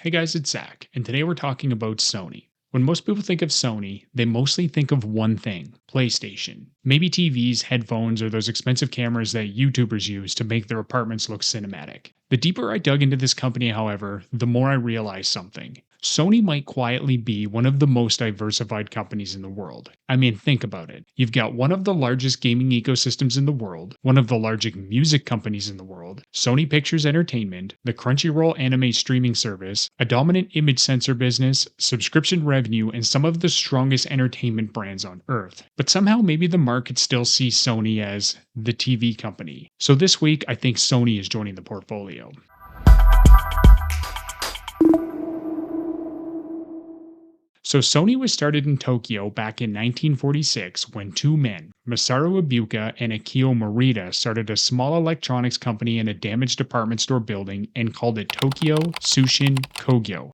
Hey guys, it's Zach, and today we're talking about Sony. When most people think of Sony, they mostly think of one thing: PlayStation. Maybe TVs, headphones, or those expensive cameras that YouTubers use to make their apartments look cinematic. The deeper I dug into this company, however, the more I realized something. Sony might quietly be one of the most diversified companies in the world. I mean, think about it. You've got one of the largest gaming ecosystems in the world, one of the largest music companies in the world, Sony Pictures Entertainment, the Crunchyroll anime streaming service, a dominant image sensor business, subscription revenue, and some of the strongest entertainment brands on earth. But somehow maybe the market still sees Sony as the TV company. So this week, I think Sony is joining the portfolio. So Sony was started in Tokyo back in 1946 when two men, Masaru Ibuka and Akio Morita, started a small electronics company in a damaged department store building and called it Tokyo Tsushin Kogyo.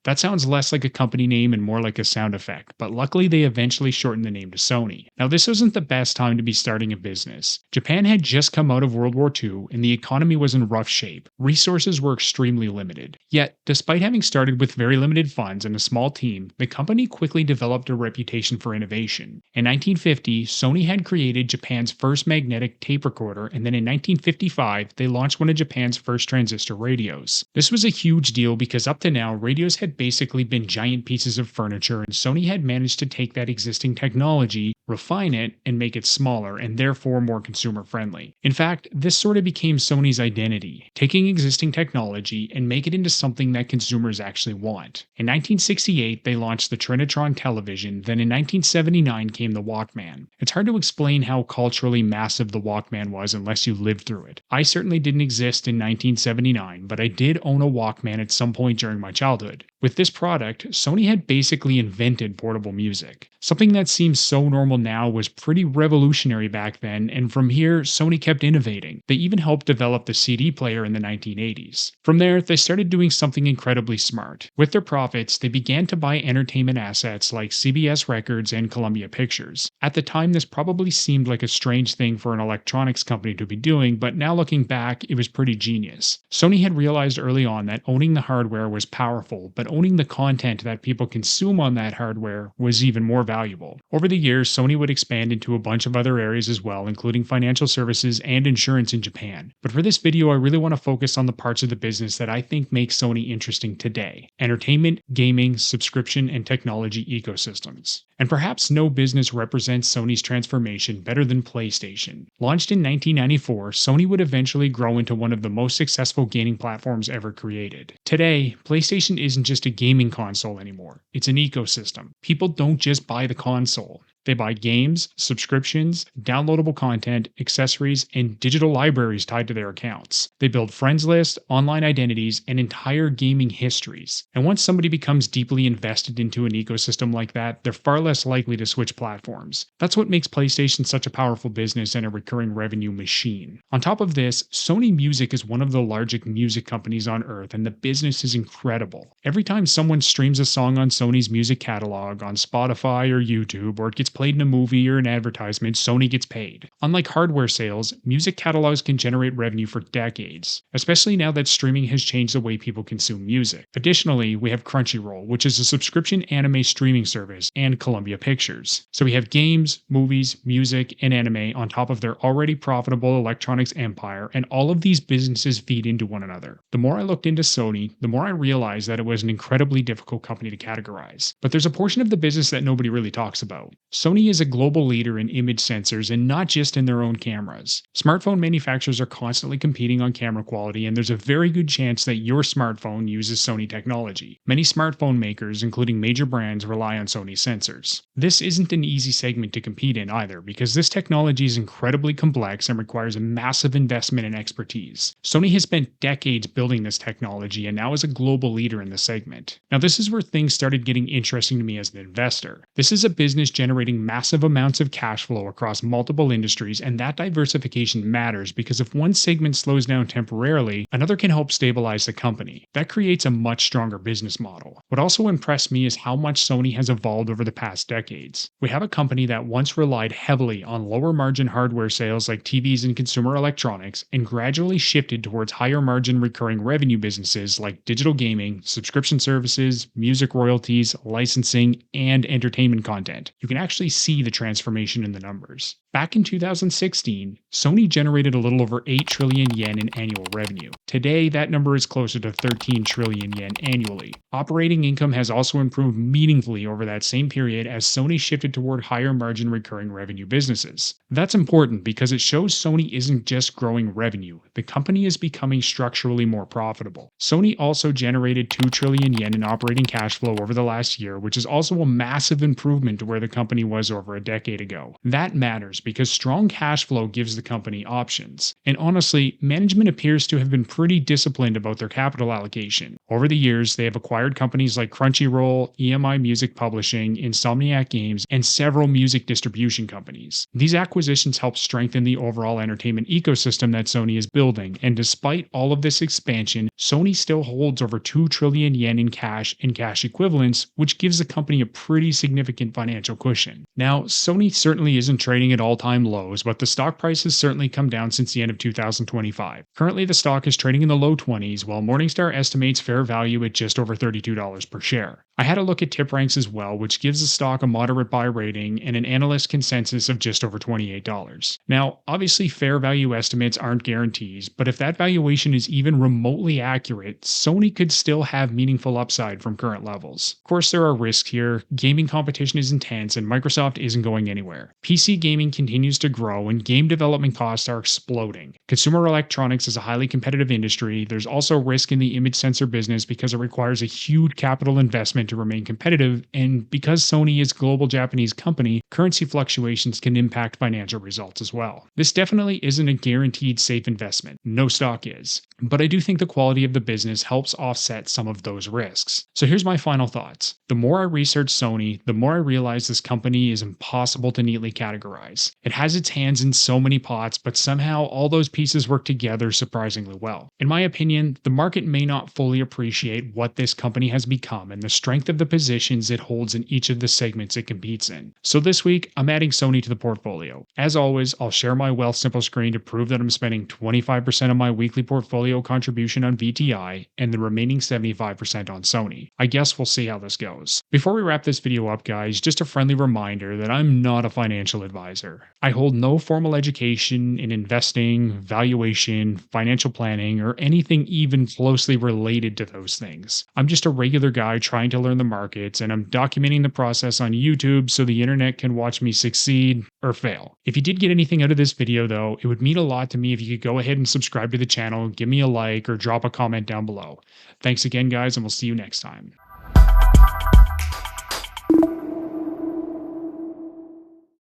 That sounds less like a company name and more like a sound effect, but luckily they eventually shortened the name to Sony. Now, this wasn't the best time to be starting a business. Japan had just come out of World War II and the economy was in rough shape. Resources were extremely limited. Yet, despite having started with very limited funds and a small team, the company quickly developed a reputation for innovation. In 1950, Sony had created Japan's first magnetic tape recorder, and then in 1955, they launched one of Japan's first transistor radios. This was a huge deal because up to now, radios had basically been giant pieces of furniture, and Sony had managed to take that existing technology, refine it, and make it smaller and therefore more consumer friendly. In fact, this sort of became Sony's identity, taking existing technology and make it into something that consumers actually want. In 1968, they launched the Trinitron television, then in 1979 came the Walkman. It's hard to explain how culturally massive the Walkman was unless you lived through it. I certainly didn't exist in 1979, but I did own a Walkman at some point during my childhood. With this product, Sony had basically invented portable music. Something that seems so normal now was pretty revolutionary back then, and from here, Sony kept innovating. They even helped develop the CD player in the 1980s. From there, they started doing something incredibly smart. With their profits, they began to buy entertainment assets like CBS Records and Columbia Pictures. At the time, this probably seemed like a strange thing for an electronics company to be doing, but now looking back, it was pretty genius. Sony had realized early on that owning the hardware was powerful, but owning the content that people consume on that hardware was even more valuable. Over the years, Sony would expand into a bunch of other areas as well, including financial services and insurance in Japan. But for this video, I really want to focus on the parts of the business that I think make Sony interesting today: entertainment, gaming, subscription, and technology ecosystems. And perhaps no business represents Sony's transformation better than PlayStation. Launched in 1994, Sony would eventually grow into one of the most successful gaming platforms ever created. Today, PlayStation isn't just a gaming console anymore. It's an ecosystem. People don't just buy the console. They buy games, subscriptions, downloadable content, accessories, and digital libraries tied to their accounts. They build friends lists, online identities, and entire gaming histories. And once somebody becomes deeply invested into an ecosystem like that, they're far less likely to switch platforms. That's what makes PlayStation such a powerful business and a recurring revenue machine. On top of this, Sony Music is one of the largest music companies on earth, and the business is incredible. Every time someone streams a song on Sony's music catalog, on Spotify or YouTube, or it gets played in a movie or an advertisement, Sony gets paid. Unlike hardware sales, music catalogs can generate revenue for decades, especially now that streaming has changed the way people consume music. Additionally, we have Crunchyroll, which is a subscription anime streaming service, and Columbia Pictures. So we have games, movies, music, and anime on top of their already profitable electronics empire, and all of these businesses feed into one another. The more I looked into Sony, the more I realized that it was an incredibly difficult company to categorize. But there's a portion of the business that nobody really talks about. Sony is a global leader in image sensors, and not just in their own cameras. Smartphone manufacturers are constantly competing on camera quality, and there's a very good chance that your smartphone uses Sony technology. Many smartphone makers, including major brands, rely on Sony sensors. This isn't an easy segment to compete in either, because this technology is incredibly complex and requires a massive investment and expertise. Sony has spent decades building this technology and now is a global leader in the segment. Now, this is where things started getting interesting to me as an investor. This is a business generating generating massive amounts of cash flow across multiple industries, and that diversification matters because if one segment slows down temporarily, another can help stabilize the company. That creates a much stronger business model. What also impressed me is how much Sony has evolved over the past decades. We have a company that once relied heavily on lower margin hardware sales like TVs and consumer electronics and gradually shifted towards higher margin recurring revenue businesses like digital gaming, subscription services, music royalties, licensing, and entertainment content. You can actually see the transformation in the numbers. Back in 2016, Sony generated a little over 8 trillion yen in annual revenue. Today, that number is closer to 13 trillion yen annually. Operating income has also improved meaningfully over that same period as Sony shifted toward higher margin recurring revenue businesses. That's important because it shows Sony isn't just growing revenue, the company is becoming structurally more profitable. Sony also generated 2 trillion yen in operating cash flow over the last year, which is also a massive improvement to where the company was over a decade ago. That matters because strong cash flow gives the company options. And honestly, management appears to have been pretty disciplined about their capital allocation. Over the years, they have acquired companies like Crunchyroll, EMI Music Publishing, Insomniac Games, and several music distribution companies. These acquisitions help strengthen the overall entertainment ecosystem that Sony is building, and despite all of this expansion, Sony still holds over 2 trillion yen in cash and cash equivalents, which gives the company a pretty significant financial cushion. Now, Sony certainly isn't trading at all-time lows, but the stock price has certainly come down since the end of 2025. Currently, the stock is trading in the low 20s, while Morningstar estimates fair value at just over $32 per share. I had a look at tip ranks as well, which gives the stock a moderate buy rating and an analyst consensus of just over $28. Now, obviously fair value estimates aren't guarantees, but if that valuation is even remotely accurate, Sony could still have meaningful upside from current levels. Of course, there are risks here. Gaming competition is intense and Microsoft isn't going anywhere. PC gaming continues to grow and game development costs are exploding. Consumer electronics is a highly competitive industry. There's also risk in the image sensor business because it requires a huge capital investment to remain competitive, and because Sony is a global Japanese company, currency fluctuations can impact financial results as well. This definitely isn't a guaranteed safe investment. No stock is. But I do think the quality of the business helps offset some of those risks. So here's my final thoughts. The more I research Sony, the more I realize this company is impossible to neatly categorize. It has its hands in so many pots, but somehow all those pieces work together surprisingly well. In my opinion, the market may not fully appreciate what this company has become and the strength of the positions it holds in each of the segments it competes in. So this week, I'm adding Sony to the portfolio. As always, I'll share my Wealthsimple screen to prove that I'm spending 25% of my weekly portfolio contribution on VTI and the remaining 75% on Sony. I guess we'll see how this goes. Before we wrap this video up, guys, just a friendly reminder that I'm not a financial advisor. I hold no formal education in investing, valuation, financial planning, or anything even closely related to those things. I'm just a regular guy trying to learn the markets, and I'm documenting the process on YouTube so the internet can watch me succeed or fail. If you did get anything out of this video though, it would mean a lot to me if you could go ahead and subscribe to the channel, give me a like, or drop a comment down below. Thanks again guys, and we'll see you next time.